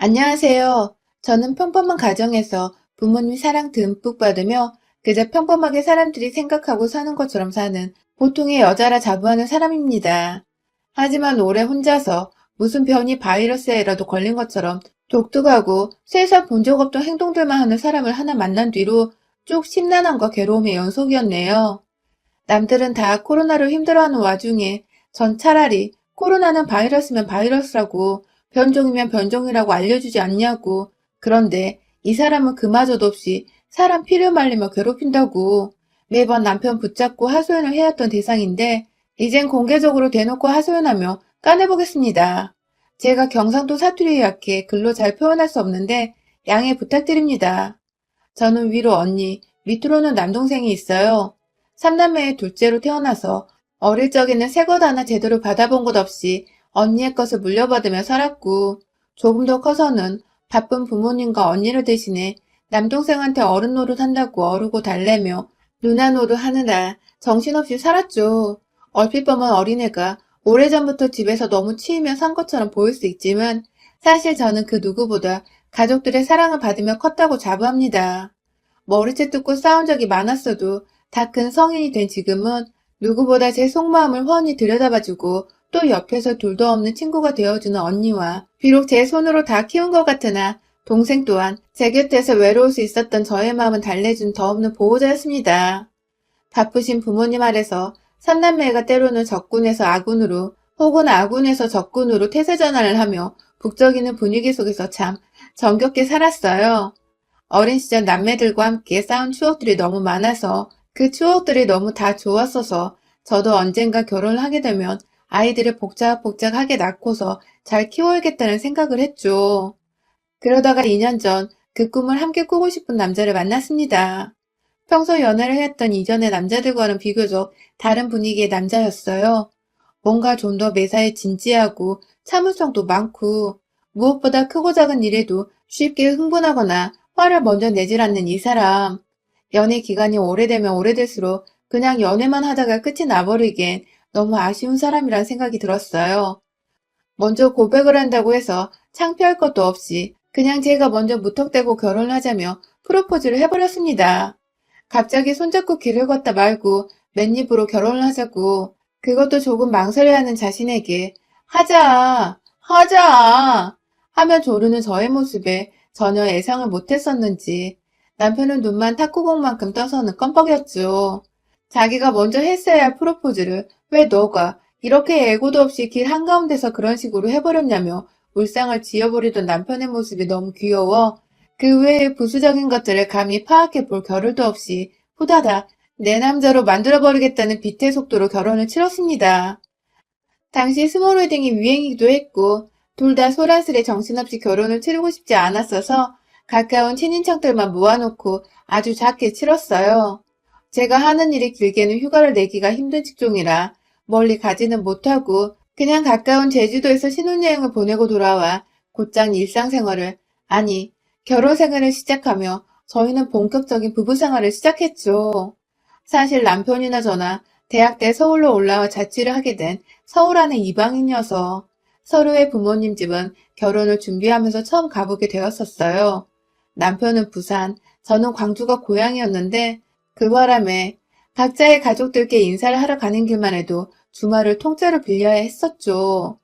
안녕하세요. 저는 평범한 가정에서 부모님 사랑 듬뿍 받으며 그저 평범하게 사람들이 생각하고 사는 것처럼 사는 보통의 여자라 자부하는 사람입니다. 하지만 오래 혼자서 무슨 변이 바이러스에라도 걸린 것처럼 독특하고 세상 본 적 없던 행동들만 하는 사람을 하나 만난 뒤로 쭉 심란함과 괴로움의 연속이었네요. 남들은 다 코로나로 힘들어하는 와중에 전 차라리 코로나는 바이러스면 바이러스라고 변종이면 변종이라고 알려주지 않냐고. 그런데 이 사람은 그마저도 없이 사람 피를 말리며 괴롭힌다고. 매번 남편 붙잡고 하소연을 해왔던 대상인데 이젠 공개적으로 대놓고 하소연하며 까내보겠습니다. 제가 경상도 사투리에 약해 글로 잘 표현할 수 없는데 양해 부탁드립니다. 저는 위로 언니, 밑으로는 남동생이 있어요. 삼남매의 둘째로 태어나서 어릴 적에는 새것 하나 제대로 받아본 것 없이 언니의 것을 물려받으며 살았고, 조금 더 커서는 바쁜 부모님과 언니를 대신해 남동생한테 어른 노릇한다고 어르고 달래며 누나 노릇 하느라 정신없이 살았죠. 얼핏 보면 어린애가 오래전부터 집에서 너무 치이며 산 것처럼 보일 수 있지만 사실 저는 그 누구보다 가족들의 사랑을 받으며 컸다고 자부합니다. 머리채 뜯고 싸운 적이 많았어도 다 큰 성인이 된 지금은 누구보다 제 속마음을 훤히 들여다봐주고 또 옆에서 둘도 없는 친구가 되어주는 언니와 비록 제 손으로 다 키운 것 같으나 동생 또한 제 곁에서 외로울 수 있었던 저의 마음은 달래준 더 없는 보호자였습니다. 바쁘신 부모님 아래서 삼남매가 때로는 적군에서 아군으로 혹은 아군에서 적군으로 태세전환을 하며 북적이는 분위기 속에서 참 정겹게 살았어요. 어린 시절 남매들과 함께 쌓은 추억들이 너무 많아서 그 추억들이 너무 다 좋았어서 저도 언젠가 결혼을 하게 되면 아이들을 복작복작하게 낳고서 잘 키워야겠다는 생각을 했죠. 그러다가 2년 전 그 꿈을 함께 꾸고 싶은 남자를 만났습니다. 평소 연애를 했던 이전의 남자들과는 비교적 다른 분위기의 남자였어요. 뭔가 좀 더 매사에 진지하고 참을성도 많고 무엇보다 크고 작은 일에도 쉽게 흥분하거나 화를 먼저 내질 않는 이 사람. 연애 기간이 오래되면 오래될수록 그냥 연애만 하다가 끝이 나버리기엔 너무 아쉬운 사람이란 생각이 들었어요. 먼저 고백을 한다고 해서 창피할 것도 없이 그냥 제가 먼저 무턱대고 결혼을 하자며 프로포즈를 해버렸습니다. 갑자기 손잡고 길을 걷다 말고 맨입으로 결혼을 하자고. 그것도 조금 망설여하는 자신에게 하자 하며 조르는 저의 모습에 전혀 예상을 못했었는지 남편은 눈만 탁구공만큼 떠서는 껌뻑였죠. 자기가 먼저 했어야 할 프로포즈를 왜 너가 이렇게 예고도 없이 길 한가운데서 그런 식으로 해버렸냐며 울상을 지어버리던 남편의 모습이 너무 귀여워 그 외의 부수적인 것들을 감히 파악해 볼 겨를도 없이 후다닥 내 남자로 만들어버리겠다는 빛의 속도로 결혼을 치렀습니다. 당시 스몰 웨딩이 유행이기도 했고 둘 다 소란스레 정신없이 결혼을 치르고 싶지 않았어서 가까운 친인척들만 모아놓고 아주 작게 치렀어요. 제가 하는 일이 길게는 휴가를 내기가 힘든 직종이라 멀리 가지는 못하고 그냥 가까운 제주도에서 신혼여행을 보내고 돌아와 곧장 일상생활을, 아니 결혼생활을 시작하며 저희는 본격적인 부부생활을 시작했죠. 사실 남편이나 저나 대학 때 서울로 올라와 자취를 하게 된 서울 안의 이방인이어서 서로의 부모님 집은 결혼을 준비하면서 처음 가보게 되었었어요. 남편은 부산, 저는 광주가 고향이었는데 그 바람에 각자의 가족들께 인사를 하러 가는 길만 해도 주말을 통째로 빌려야 했었죠.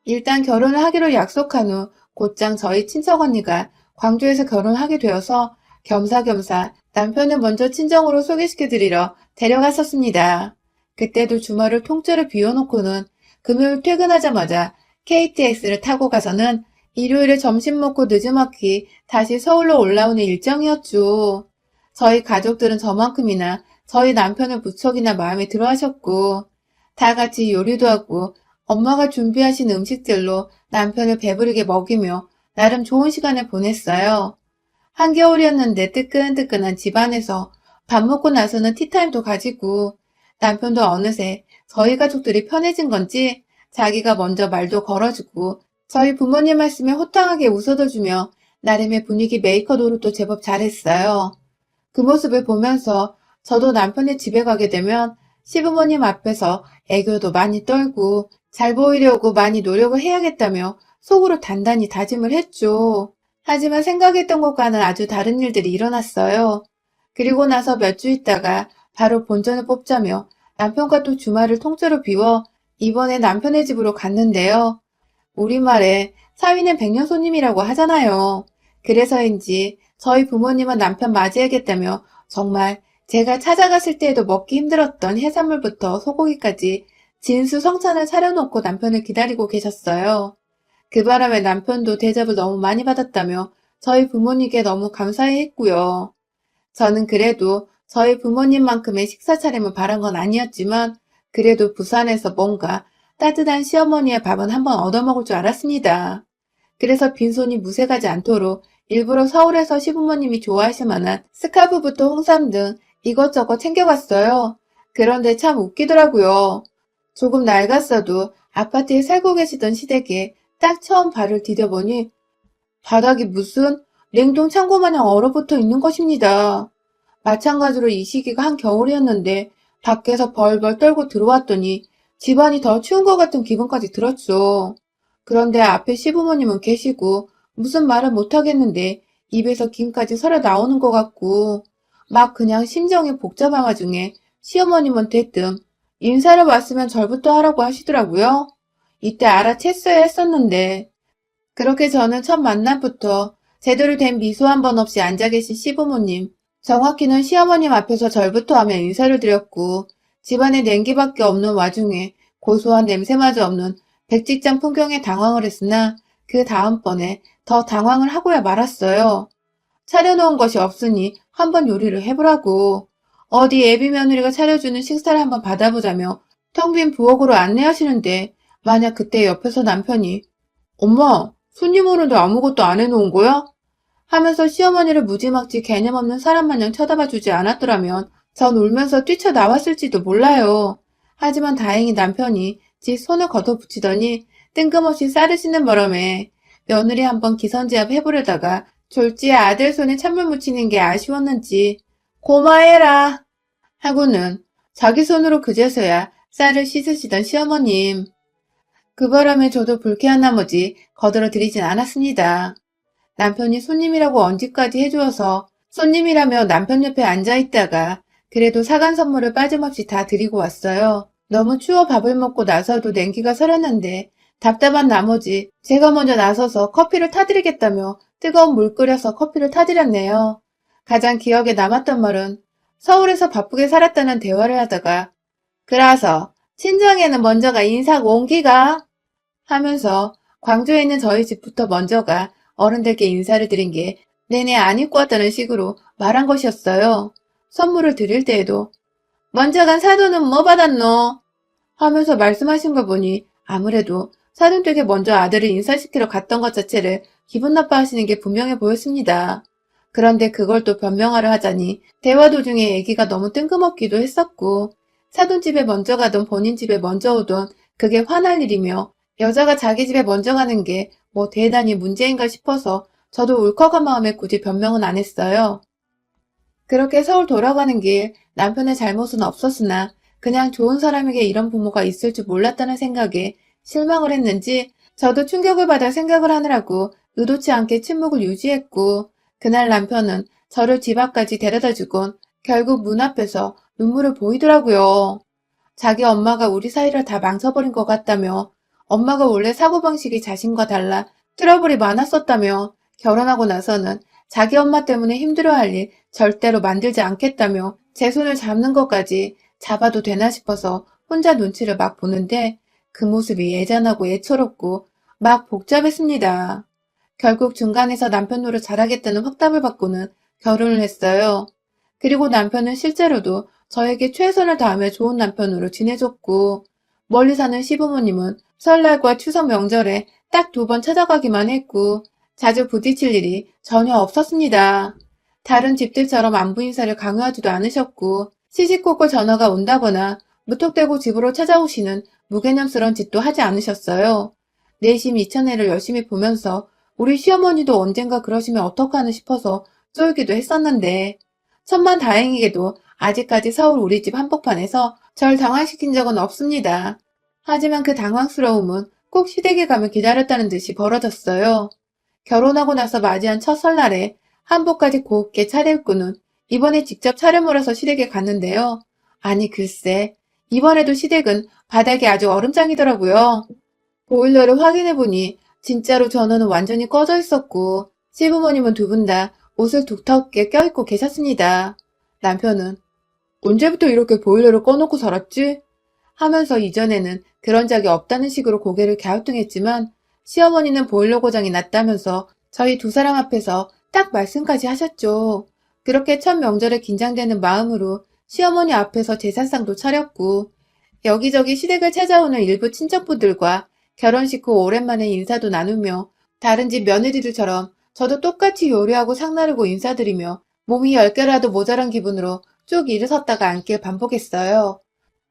일단 결혼을 하기로 약속한 후 곧장 저희 친척 언니가 광주에서 결혼하게 되어서 겸사겸사 남편을 먼저 친정으로 소개시켜드리러 데려갔었습니다. 그때도 주말을 통째로 비워놓고는 금요일 퇴근하자마자 KTX를 타고 가서는 일요일에 점심 먹고 늦지막히 다시 서울로 올라오는 일정이었죠. 저희 가족들은 저만큼이나 저희 남편을 무척이나 마음에 들어 하셨고 다 같이 요리도 하고 엄마가 준비하신 음식들로 남편을 배부르게 먹이며 나름 좋은 시간을 보냈어요. 한겨울이었는데 뜨끈뜨끈한 집안에서 밥 먹고 나서는 티타임도 가지고 남편도 어느새 저희 가족들이 편해진 건지 자기가 먼저 말도 걸어주고 저희 부모님 말씀에 호탕하게 웃어줘주며 나름의 분위기 메이커 노릇도 제법 잘했어요. 그 모습을 보면서 저도 남편의 집에 가게 되면 시부모님 앞에서 애교도 많이 떨고 잘 보이려고 많이 노력을 해야겠다며 속으로 단단히 다짐을 했죠. 하지만 생각했던 것과는 아주 다른 일들이 일어났어요. 그리고 나서 몇 주 있다가 바로 본전을 뽑자며 남편과 또 주말을 통째로 비워 이번에 남편의 집으로 갔는데요. 우리말에 사위는 백년손님이라고 하잖아요. 그래서인지 저희 부모님은 남편 맞이하겠다며 정말 제가 찾아갔을 때에도 먹기 힘들었던 해산물부터 소고기까지 진수성찬을 차려놓고 남편을 기다리고 계셨어요. 그 바람에 남편도 대접을 너무 많이 받았다며 저희 부모님께 너무 감사해 했고요. 저는 그래도 저희 부모님만큼의 식사 차림을 바란 건 아니었지만 그래도 부산에서 뭔가 따뜻한 시어머니의 밥은 한번 얻어먹을 줄 알았습니다. 그래서 빈손이 무색하지 않도록 일부러 서울에서 시부모님이 좋아하실 만한 스카프부터 홍삼 등 이것저것 챙겨갔어요. 그런데 참 웃기더라고요. 조금 낡았어도 아파트에 살고 계시던 시댁에 딱 처음 발을 디뎌보니 바닥이 무슨 냉동 창고 마냥 얼어붙어 있는 것입니다. 마찬가지로 이 시기가 한겨울이었는데 밖에서 벌벌 떨고 들어왔더니 집안이 더 추운 것 같은 기분까지 들었죠. 그런데 앞에 시부모님은 계시고 무슨 말을 못하겠는데 입에서 김까지 서려 나오는 것 같고 막 그냥 심정이 복잡한 와중에 시어머님은 대뜸 인사를 왔으면 절부터 하라고 하시더라고요. 이때 알아챘어야 했었는데 그렇게 저는 첫 만남부터 제대로 된 미소 한 번 없이 앉아 계신 시부모님, 정확히는 시어머님 앞에서 절부터 하며 인사를 드렸고 집안에 냉기밖에 없는 와중에 고소한 냄새마저 없는 백직장 풍경에 당황을 했으나 그 다음번에 더 당황을 하고야 말았어요. 차려놓은 것이 없으니 한번 요리를 해보라고. 어디 애비 며느리가 차려주는 식사를 한번 받아보자며 텅 빈 부엌으로 안내하시는데 만약 그때 옆에서 남편이 엄마, 손님 오는데 아무것도 안 해놓은 거야? 하면서 시어머니를 무지막지 개념 없는 사람 마냥 쳐다봐 주지 않았더라면 전 울면서 뛰쳐나왔을지도 몰라요. 하지만 다행히 남편이 지 손을 걷어붙이더니 뜬금없이 쌀을 씻는 바람에 며느리 한번 기선제압 해보려다가 졸지에 아들 손에 찬물 묻히는 게 아쉬웠는지 고마해라 하고는 자기 손으로 그제서야 쌀을 씻으시던 시어머님. 그 바람에 저도 불쾌한 나머지 거들어드리진 않았습니다. 남편이 손님이라고 언지까지 해주어서 손님이라며 남편 옆에 앉아있다가 그래도 사간 선물을 빠짐없이 다 드리고 왔어요. 너무 추워 밥을 먹고 나서도 냉기가 서렸는데 답답한 나머지 제가 먼저 나서서 커피를 타드리겠다며 뜨거운 물 끓여서 커피를 타드렸네요. 가장 기억에 남았던 말은 서울에서 바쁘게 살았다는 대화를 하다가 그래서 친정에는 먼저가 인사고 옹기가 하면서 광주에 있는 저희 집부터 먼저가 어른들께 인사를 드린 게 내내 안 입고 왔다는 식으로 말한 것이었어요. 선물을 드릴 때에도 먼저 간 사돈은 뭐 받았노? 하면서 말씀하신 걸 보니 아무래도 사돈댁에 먼저 아들을 인사시키러 갔던 것 자체를 기분 나빠하시는 게 분명해 보였습니다. 그런데 그걸 또 변명하려 하자니 대화 도중에 얘기가 너무 뜬금없기도 했었고 사돈집에 먼저 가던 본인 집에 먼저 오던 그게 화날 일이며 여자가 자기 집에 먼저 가는 게 뭐 대단히 문제인가 싶어서 저도 울컥한 마음에 굳이 변명은 안 했어요. 그렇게 서울 돌아가는 길 남편의 잘못은 없었으나 그냥 좋은 사람에게 이런 부모가 있을 줄 몰랐다는 생각에 실망을 했는지 저도 충격을 받아 생각을 하느라고 의도치 않게 침묵을 유지했고 그날 남편은 저를 집 앞까지 데려다주곤 결국 문 앞에서 눈물을 보이더라고요. 자기 엄마가 우리 사이를 다 망쳐버린 것 같다며 엄마가 원래 사고방식이 자신과 달라 트러블이 많았었다며 결혼하고 나서는 자기 엄마 때문에 힘들어할 일 절대로 만들지 않겠다며 제 손을 잡는 것까지 잡아도 되나 싶어서 혼자 눈치를 막 보는데 그 모습이 애잔하고 애처롭고 막 복잡했습니다. 결국 중간에서 남편 노릇 잘하겠다는 확답을 받고는 결혼을 했어요. 그리고 남편은 실제로도 저에게 최선을 다하며 좋은 남편으로 지내줬고 멀리 사는 시부모님은 설날과 추석 명절에 딱 2번 찾아가기만 했고 자주 부딪힐 일이 전혀 없었습니다. 다른 집들처럼 안부 인사를 강요하지도 않으셨고 시시콜콜 전화가 온다거나 무턱대고 집으로 찾아오시는 무개념스러운 짓도 하지 않으셨어요. 내심 이천회를 열심히 보면서 우리 시어머니도 언젠가 그러시면 어떡하나 싶어서 쫄기도 했었는데 천만다행히게도 아직까지 서울 우리 집 한복판에서 절 당황시킨 적은 없습니다. 하지만 그 당황스러움은 꼭 시댁에 가면 기다렸다는 듯이 벌어졌어요. 결혼하고 나서 맞이한 첫 설날에 한복까지 곱게 차려입고는 이번에 직접 차를 몰아서 시댁에 갔는데요. 아니 글쎄, 이번에도 시댁은 바닥이 아주 얼음장이더라고요. 보일러를 확인해보니 진짜로 전원은 완전히 꺼져 있었고 시부모님은 두 분 다 옷을 두텁게 껴입고 계셨습니다. 남편은 언제부터 이렇게 보일러를 꺼놓고 살았지? 하면서 이전에는 그런 적이 없다는 식으로 고개를 갸우뚱했지만 시어머니는 보일러 고장이 났다면서 저희 두 사람 앞에서 딱 말씀까지 하셨죠. 그렇게 첫 명절에 긴장되는 마음으로 시어머니 앞에서 제사상도 차렸고 여기저기 시댁을 찾아오는 일부 친척분들과 결혼식 후 오랜만에 인사도 나누며 다른 집 며느리들처럼 저도 똑같이 요리하고 상 나르고 인사드리며 몸이 10개라도 모자란 기분으로 쭉 일어섰다가 앉길 반복했어요.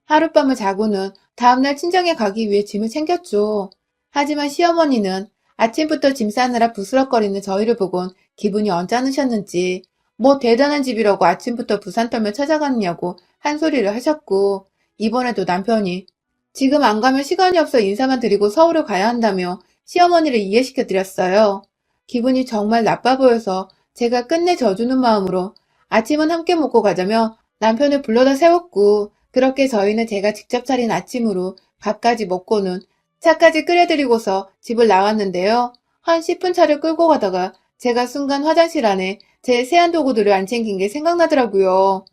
하룻밤을 자고는 다음날 친정에 가기 위해 짐을 챙겼죠. 하지만 시어머니는 아침부터 짐 싸느라 부스럭거리는 저희를 보곤 기분이 언짢으셨는지 뭐 대단한 집이라고 아침부터 부산 떨며 찾아갔냐고 한 소리를 하셨고 이번에도 남편이 지금 안 가면 시간이 없어 인사만 드리고 서울을 가야 한다며 시어머니를 이해시켜 드렸어요. 기분이 정말 나빠 보여서 제가 끝내 져주는 마음으로 아침은 함께 먹고 가자며 남편을 불러다 세웠고 그렇게 저희는 제가 직접 차린 아침으로 밥까지 먹고는 차까지 끓여드리고서 집을 나왔는데요. 한 10분 차를 끌고 가다가 제가 순간 화장실 안에 제 세안 도구들을 안 챙긴 게 생각나더라고요.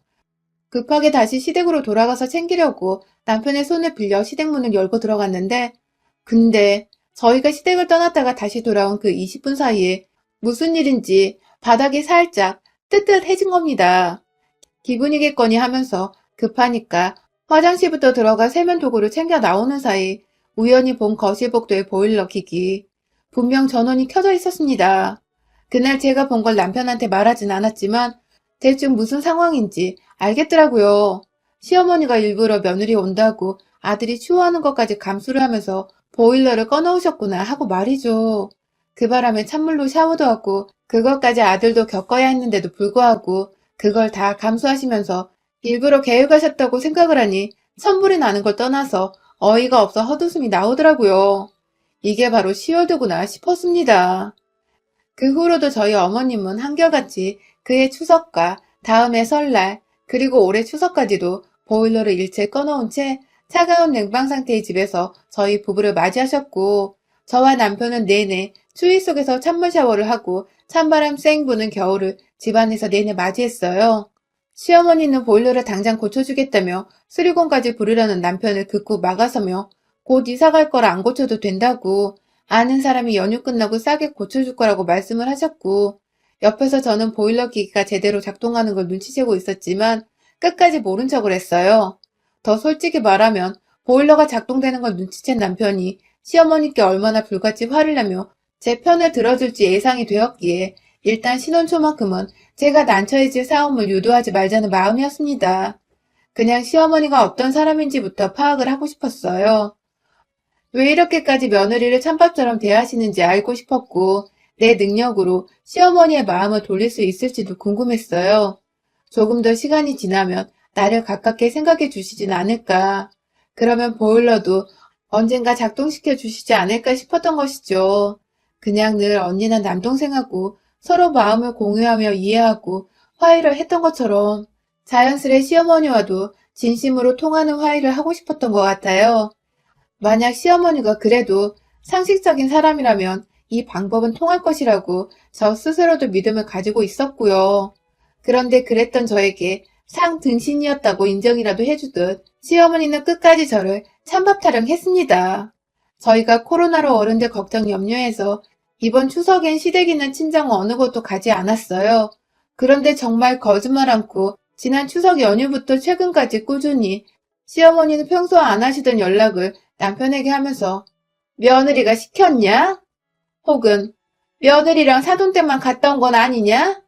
급하게 다시 시댁으로 돌아가서 챙기려고 남편의 손을 빌려 시댁 문을 열고 들어갔는데 근데 저희가 시댁을 떠났다가 다시 돌아온 그 20분 사이에 무슨 일인지 바닥이 살짝 뜨뜻해진 겁니다. 기분이겠거니 하면서 급하니까 화장실부터 들어가 세면 도구를 챙겨 나오는 사이 우연히 본 거실 복도의 보일러 기기. 분명 전원이 켜져 있었습니다. 그날 제가 본 걸 남편한테 말하진 않았지만 대충 무슨 상황인지 알겠더라고요. 시어머니가 일부러 며느리 온다고 아들이 추워하는 것까지 감수를 하면서 보일러를 꺼놓으셨구나 하고 말이죠. 그 바람에 찬물로 샤워도 하고 그것까지 아들도 겪어야 했는데도 불구하고 그걸 다 감수하시면서 일부러 계획하셨다고 생각을 하니 천불이 나는 걸 떠나서 어이가 없어 헛웃음이 나오더라고요. 이게 바로 시월드구나 싶었습니다. 그 후로도 저희 어머님은 한결같이 그해 추석과 다음해 설날 그리고 올해 추석까지도 보일러를 일체 꺼놓은 채 차가운 냉방 상태의 집에서 저희 부부를 맞이하셨고 저와 남편은 내내 추위 속에서 찬물 샤워를 하고 찬바람 쌩 부는 겨울을 집안에서 내내 맞이했어요. 시어머니는 보일러를 당장 고쳐주겠다며 수리공까지 부르려는 남편을 극구 막아서며 곧 이사 갈 거라 안 고쳐도 된다고 아는 사람이 연휴 끝나고 싸게 고쳐줄 거라고 말씀을 하셨고 옆에서 저는 보일러 기기가 제대로 작동하는 걸 눈치채고 있었지만 끝까지 모른 척을 했어요. 더 솔직히 말하면 보일러가 작동되는 걸 눈치챈 남편이 시어머니께 얼마나 불같이 화를 내며 제 편을 들어줄지 예상이 되었기에 일단 신혼 초만큼은 제가 난처해질 싸움을 유도하지 말자는 마음이었습니다. 그냥 시어머니가 어떤 사람인지부터 파악을 하고 싶었어요. 왜 이렇게까지 며느리를 찬밥처럼 대하시는지 알고 싶었고 내 능력으로 시어머니의 마음을 돌릴 수 있을지도 궁금했어요. 조금 더 시간이 지나면 나를 가깝게 생각해 주시진 않을까. 그러면 보일러도 언젠가 작동시켜 주시지 않을까 싶었던 것이죠. 그냥 늘 언니나 남동생하고 서로 마음을 공유하며 이해하고 화해를 했던 것처럼 자연스레 시어머니와도 진심으로 통하는 화해를 하고 싶었던 것 같아요. 만약 시어머니가 그래도 상식적인 사람이라면 이 방법은 통할 것이라고 저 스스로도 믿음을 가지고 있었고요. 그런데 그랬던 저에게 상 등신이었다고 인정이라도 해주듯 시어머니는 끝까지 저를 찬밥 타령했습니다. 저희가 코로나로 어른들 걱정 염려해서 이번 추석엔 시댁 있는 친정 어느 곳도 가지 않았어요. 그런데 정말 거짓말 않고 지난 추석 연휴부터 최근까지 꾸준히 시어머니는 평소 안 하시던 연락을 남편에게 하면서 며느리가 시켰냐? 혹은 며느리랑 사돈 때만 갔다 온 건 아니냐?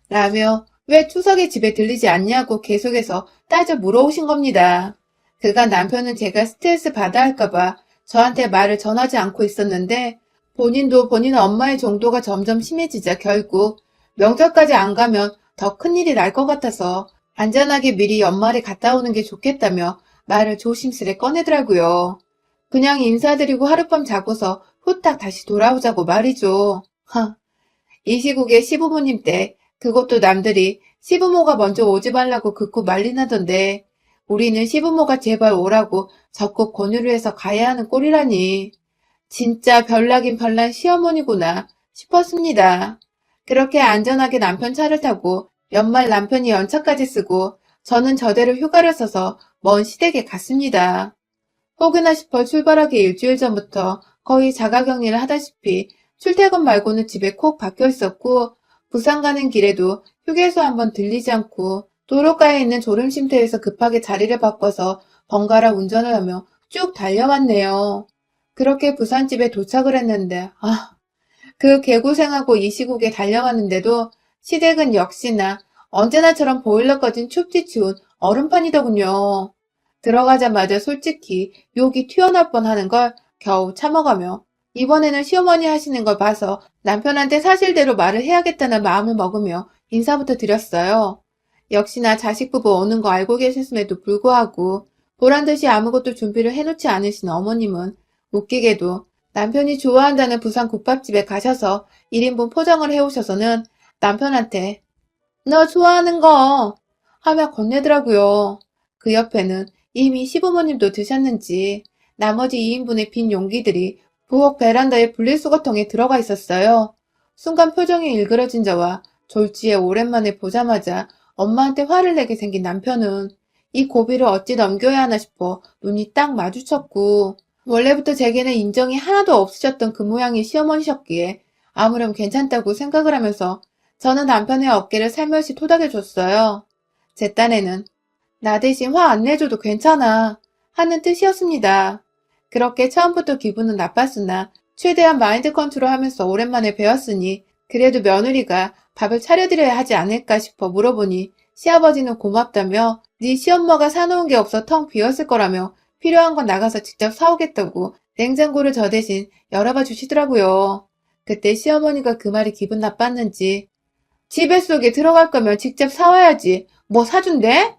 라며 왜 추석에 집에 들리지 않냐고 계속해서 따져 물어오신 겁니다. 그간 남편은 제가 스트레스 받아 할까봐 저한테 말을 전하지 않고 있었는데 본인도 본인 엄마의 정도가 점점 심해지자 결국 명절까지 안 가면 더 큰일이 날 것 같아서 안전하게 미리 연말에 갔다 오는 게 좋겠다며 말을 조심스레 꺼내더라고요. 그냥 인사드리고 하룻밤 자고서 후딱 다시 돌아오자고 말이죠. 이 시국에 시부모님 때 그것도 남들이 시부모가 먼저 오지 말라고 긋고 말리 나던데 우리는 시부모가 제발 오라고 적극 권유를 해서 가야 하는 꼴이라니. 진짜 별나긴 별난 시어머니구나 싶었습니다. 그렇게 안전하게 남편 차를 타고 연말 남편이 연차까지 쓰고 저는 저대로 휴가를 써서 먼 시댁에 갔습니다. 혹여나 싶어 출발하기 일주일 전부터 거의 자가격리를 하다시피 출퇴근 말고는 집에 콕 박혀 있었고 부산 가는 길에도 휴게소 한번 들리지 않고 도로가에 있는 졸음쉼터에서 급하게 자리를 바꿔서 번갈아 운전을 하며 쭉 달려왔네요. 그렇게 부산집에 도착을 했는데 그 개고생하고 이 시국에 달려갔는데도 시댁은 역시나 언제나처럼 보일러 꺼진 춥디 추운 얼음판이더군요. 들어가자마자 솔직히 욕이 튀어나올 뻔하는 걸 겨우 참아가며 이번에는 시어머니 하시는 걸 봐서 남편한테 사실대로 말을 해야겠다는 마음을 먹으며 인사부터 드렸어요. 역시나 자식 부부 오는 거 알고 계셨음에도 불구하고 보란듯이 아무것도 준비를 해놓지 않으신 어머님은 웃기게도 남편이 좋아한다는 부산 국밥집에 가셔서 1인분 포장을 해오셔서는 남편한테 너 좋아하는 거 하며 건네더라고요. 그 옆에는 이미 시부모님도 드셨는지 나머지 2인분의 빈 용기들이 부엌 베란다의 분리수거통에 들어가 있었어요. 순간 표정이 일그러진 저와 졸지에 오랜만에 보자마자 엄마한테 화를 내게 생긴 남편은 이 고비를 어찌 넘겨야 하나 싶어 눈이 딱 마주쳤고 원래부터 제게는 인정이 하나도 없으셨던 그 모양의 시어머니셨기에 아무렴 괜찮다고 생각을 하면서 저는 남편의 어깨를 살며시 토닥여줬어요. 제 딴에는 나 대신 화 안 내줘도 괜찮아 하는 뜻이었습니다. 그렇게 처음부터 기분은 나빴으나 최대한 마인드 컨트롤하면서 오랜만에 배웠으니 그래도 며느리가 밥을 차려드려야 하지 않을까 싶어 물어보니 시아버지는 고맙다며 네 시엄마가 사놓은 게 없어 텅 비었을 거라며 필요한 건 나가서 직접 사오겠다고 냉장고를 저 대신 열어봐 주시더라고요. 그때 시어머니가 그 말이 기분 나빴는지 집에 속에 들어갈 거면 직접 사와야지 뭐 사준대?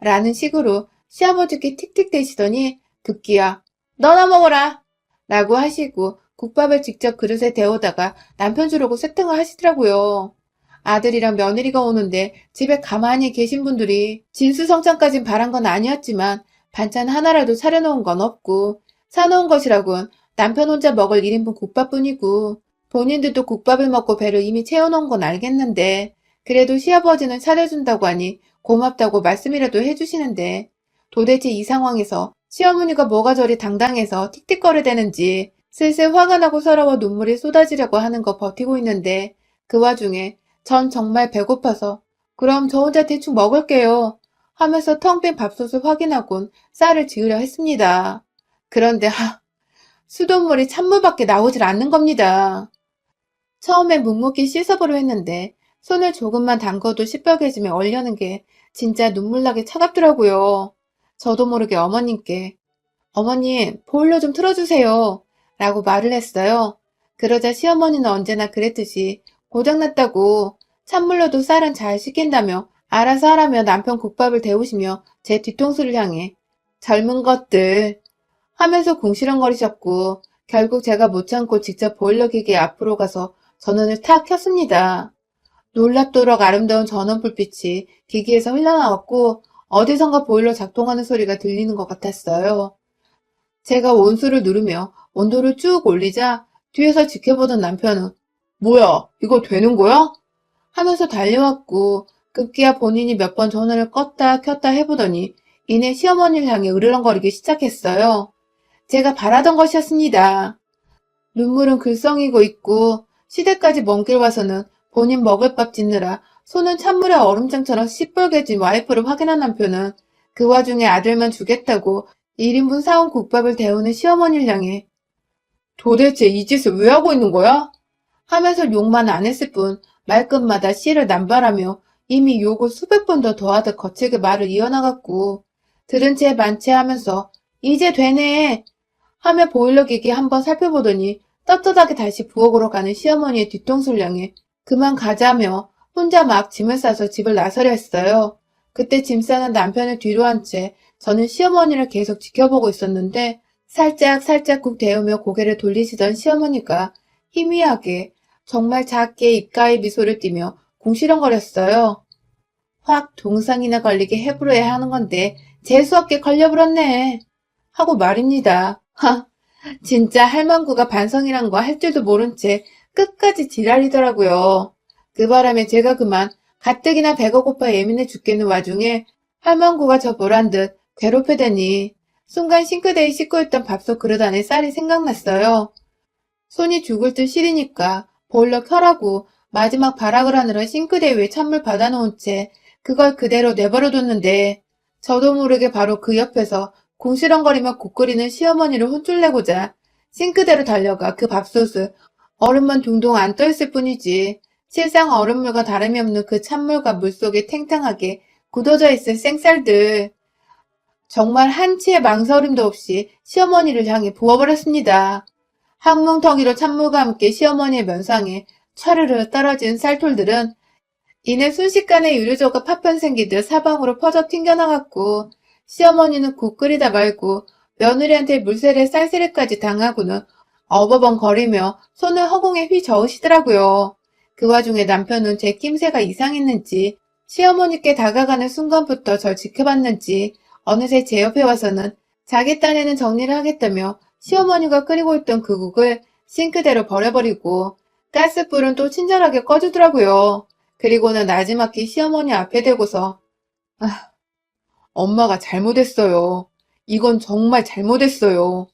라는 식으로 시아버지께 틱틱대시더니 급기야 너나 먹어라 라고 하시고 국밥을 직접 그릇에 데워다가 남편 주려고 세팅을 하시더라고요. 아들이랑 며느리가 오는데 집에 가만히 계신 분들이 진수성찬까진 바란 건 아니었지만 반찬 하나라도 차려놓은 건 없고 사놓은 것이라곤 남편 혼자 먹을 1인분 국밥뿐이고 본인들도 국밥을 먹고 배를 이미 채워놓은 건 알겠는데 그래도 시아버지는 차려준다고 하니 고맙다고 말씀이라도 해주시는데 도대체 이 상황에서 시어머니가 뭐가 저리 당당해서 틱틱거리대는지 슬슬 화가 나고 서러워 눈물이 쏟아지려고 하는 거 버티고 있는데 그 와중에 전 정말 배고파서 그럼 저 혼자 대충 먹을게요 하면서 텅 빈 밥솥을 확인하곤 쌀을 지으려 했습니다. 그런데 수돗물이 찬물밖에 나오질 않는 겁니다. 처음엔 묵묵히 씻어보려 했는데 손을 조금만 담궈도 시뻘개짐에 얼려는 게 진짜 눈물나게 차갑더라고요. 저도 모르게 어머님께 어머님 보일러 좀 틀어주세요 라고 말을 했어요. 그러자 시어머니는 언제나 그랬듯이 고장났다고 찬물로도 쌀은 잘 식힌다며 알아서 하라며 남편 국밥을 데우시며 제 뒤통수를 향해 젊은 것들 하면서 궁시렁거리셨고 결국 제가 못 참고 직접 보일러 기계 앞으로 가서 전원을 탁 켰습니다. 놀랍도록 아름다운 전원 불빛이 기기에서 흘러나왔고 어디선가 보일러 작동하는 소리가 들리는 것 같았어요. 제가 온수를 누르며 온도를 쭉 올리자 뒤에서 지켜보던 남편은 뭐야 이거 되는 거야? 하면서 달려왔고 급기야 본인이 몇 번 전원을 껐다 켰다 해보더니 이내 시어머니를 향해 으르렁거리기 시작했어요. 제가 바라던 것이었습니다. 눈물은 글썽이고 있고 시댁까지 먼 길 와서는 본인 먹을 밥 짓느라 손은 찬물에 얼음장처럼 시뻘개진 와이프를 확인한 남편은 그 와중에 아들만 주겠다고 1인분 사온 국밥을 데우는 시어머니를 향해 도대체 이 짓을 왜 하고 있는 거야? 하면서 욕만 안 했을 뿐 말끝마다 씨를 남발하며 이미 욕을 수백 번 더 더하듯 거칠게 말을 이어나갔고 들은 채 만체하면서 이제 되네 하며 보일러 기기 한번 살펴보더니 떳떳하게 다시 부엌으로 가는 시어머니의 뒤통수를 향해 그만 가자며 혼자 막 짐을 싸서 집을 나서려 했어요. 그때 짐 싸는 남편을 뒤로 한 채 저는 시어머니를 계속 지켜보고 있었는데 살짝 국 데우며 고개를 돌리시던 시어머니가 희미하게 정말 작게 입가에 미소를 띠며 궁시렁거렸어요. 확 동상이나 걸리게 해부려야 하는 건데 재수없게 걸려버렸네. 하고 말입니다. 하, 진짜 할망구가 반성이란 거 할 줄도 모른 채 끝까지 지랄이더라고요. 그 바람에 제가 그만 가뜩이나 배가 고파 예민해 죽겠는 와중에 할망구가 저 보란 듯 괴롭히더니 순간 싱크대에 씻고 있던 밥솥 그릇 안에 쌀이 생각났어요. 손이 죽을 듯 시리니까 보일러 켜라고 마지막 발악을 하느라 싱크대 위에 찬물 받아놓은 채 그걸 그대로 내버려뒀는데 저도 모르게 바로 그 옆에서 궁시렁거리며 국 끓이는 시어머니를 혼쭐내고자 싱크대로 달려가 그 밥솥을 얼음만 둥둥 안 떠있을 뿐이지 실상 얼음물과 다름이 없는 그 찬물과 물속에 탱탱하게 굳어져 있을 생쌀들 정말 한치의 망설임도 없이 시어머니를 향해 부어버렸습니다. 항문텅이로 찬물과 함께 시어머니의 면상에 차르르 떨어진 쌀톨들은 이내 순식간에 유리조가 파편 생기듯 사방으로 퍼져 튕겨나갔고 시어머니는 국 끓이다 말고 며느리한테 물세례 쌀세례까지 당하고는 어버벙거리며 손을 허공에 휘저으시더라고요. 그 와중에 남편은 제 낌새가 이상했는지 시어머니께 다가가는 순간부터 절 지켜봤는지 어느새 제 옆에 와서는 자기 딴에는 정리를 하겠다며 시어머니가 끓이고 있던 그 국을 싱크대로 버려버리고 가스불은 또 친절하게 꺼주더라고요. 그리고는 나지막히 시어머니 앞에 대고서 아, 엄마가 잘못했어요. 이건 정말 잘못했어요.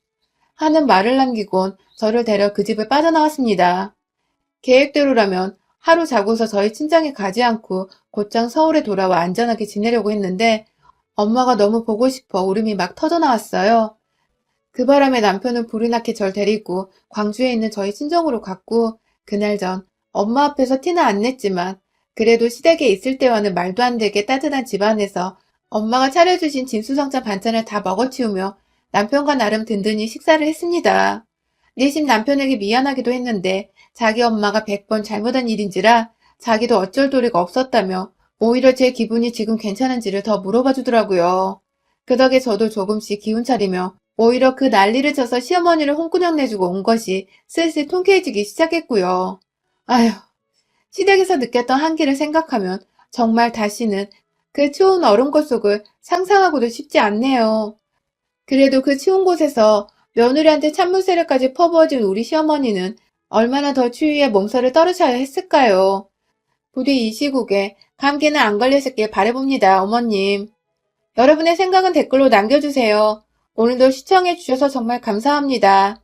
하는 말을 남기곤 저를 데려 그 집을 빠져나왔습니다. 계획대로라면 하루 자고서 저희 친정에 가지 않고 곧장 서울에 돌아와 안전하게 지내려고 했는데 엄마가 너무 보고 싶어 울음이 막 터져나왔어요. 그 바람에 남편은 불이 나게 절 데리고 광주에 있는 저희 친정으로 갔고 그날 전 엄마 앞에서 티는 안 냈지만 그래도 시댁에 있을 때와는 말도 안 되게 따뜻한 집안에서 엄마가 차려주신 진수성찬 반찬을 다 먹어치우며 남편과 나름 든든히 식사를 했습니다. 내심 남편에게 미안하기도 했는데 자기 엄마가 100번 잘못한 일인지라 자기도 어쩔 도리가 없었다며 오히려 제 기분이 지금 괜찮은지를 더 물어봐 주더라고요. 그 덕에 저도 조금씩 기운 차리며 오히려 그 난리를 쳐서 시어머니를 홍구녕 내주고 온 것이 슬슬 통쾌해지기 시작했고요. 아휴, 시댁에서 느꼈던 한기를 생각하면 정말 다시는 그 추운 얼음꽃 속을 상상하고도 싶지 않네요. 그래도 그 추운 곳에서 며느리한테 찬물세례까지 퍼부어진 우리 시어머니는 얼마나 더 추위에 몸살을 떨으셔야 했을까요? 부디 이 시국에 감기는 안 걸리셨길 바라봅니다, 어머님. 여러분의 생각은 댓글로 남겨주세요. 오늘도 시청해주셔서 정말 감사합니다.